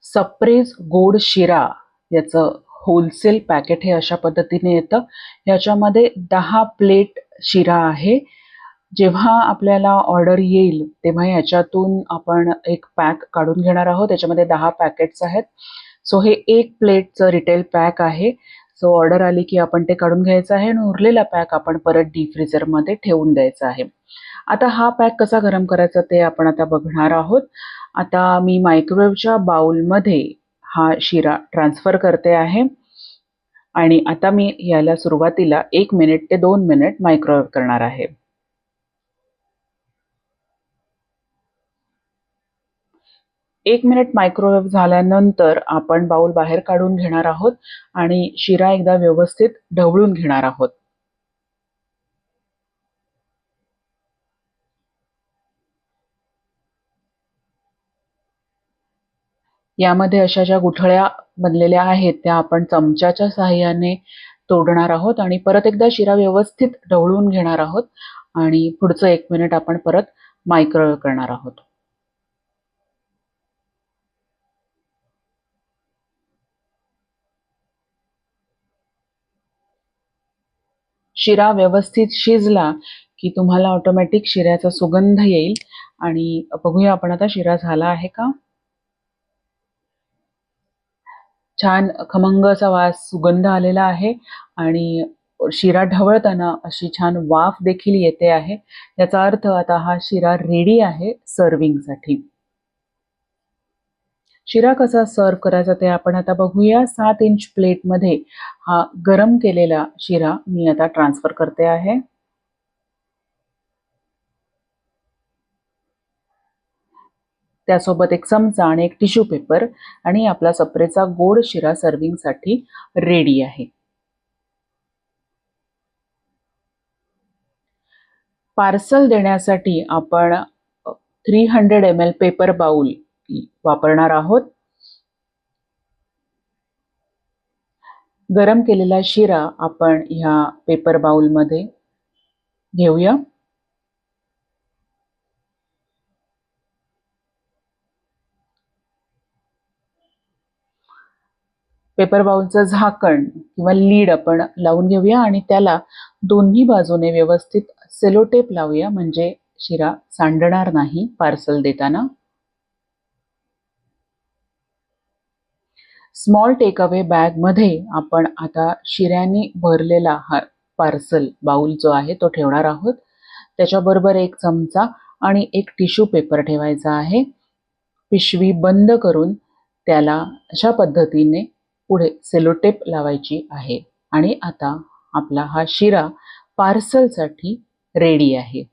सप्रेज गोड शिरा याचं होलसेल पॅकेट हे अशा पद्धतीने येतं. याच्यामध्ये 10 प्लेट शिरा आहे. जेव्हा आपल्याला ऑर्डर येईल तेव्हा याच्यातून आपण एक पॅक काढून घेणार आहोत. याच्यामध्ये 10 पॅकेट्स आहेत. सो हे 1 प्लेटचं रिटेल पॅक आहे. सो ऑर्डर आली की आपण ते काढून घ्यायचं आहे आणि उरलेला पॅक आपण परत डीप फ्रीझरमध्ये ठेवून द्यायचा आहे. आता हा पॅक कसा गरम करायचा ते आपण आता बघणार आहोत. आता मी मायक्रोवेव्हच्या बाउलमध्ये हा शिरा ट्रान्सफर करते आहे आणि आता मी याला सुरुवातीला 1 मिनिट ते 2 मिनिट मायक्रोवेव्ह करणार आहे. एक मिनिट मायक्रोवेव्ह झाल्यानंतर आपण बाउल बाहेर काढून घेणार आहोत आणि शिरा एकदा व्यवस्थित ढवळून घेणार आहोत. यामध्ये अशा ज्या गुठळ्या बनलेल्या आहेत त्या आपण चमच्याच्या साहाय्याने तोडणार आहोत आणि परत एकदा शिरा व्यवस्थित ढवळून घेणार आहोत आणि पुढचं 1 मिनिट आपण परत मायक्रोवेव्ह करणार आहोत. शिरा व्यवस्थित शिजला की तुम्हाला ऑटोमॅटिक शिऱ्याचा सुगंध येईल आणि बघूया आपण आता शिरा झाला आहे का. छान खमंग असा वास सुगंध आलेला आहे आणि शिरा ढवळताना अशी छान वाफ देखील येते आहे. याचा अर्थ आता हा शिरा रेडी आहे सर्विंगसाठी. शिरा कसा सर्व करायचा ते आपण आता बघूया. 7 इंच प्लेटमध्ये हा गरम केलेला शिरा मी आता ट्रान्सफर करते आहे. त्यासोबत एक चमचा आणि एक टिश्यू पेपर आणि आपला सप्रेचा गोड शिरा सर्विंगसाठी रेडी आहे. पार्सल देण्यासाठी आपण 300 ml पेपर बाउल वापरणार आहोत. गरम केलेला शिरा आपण ह्या पेपर बाउलमध्ये घेऊया. पेपर बाउलचं झाकण किंवा लीड आपण लावून घेऊया आणि त्याला दोन्ही बाजूने व्यवस्थित सेलोटेप लावूया म्हणजे शिरा सांडणार नाही पार्सल देताना. स्मॉल टेक अवे बॅगमध्ये आपण आता शिऱ्याने भरलेला हा पार्सल बाउल जो आहे तो ठेवणार आहोत. त्याच्याबरोबर एक चमचा आणि एक टिश्यू पेपर ठेवायचा आहे. पिशवी बंद करून त्याला अशा पद्धतीने पुढे सेलोटेप लावायची आहे आणि आता आपला हा शिरा पार्सलसाठी रेडी आहे.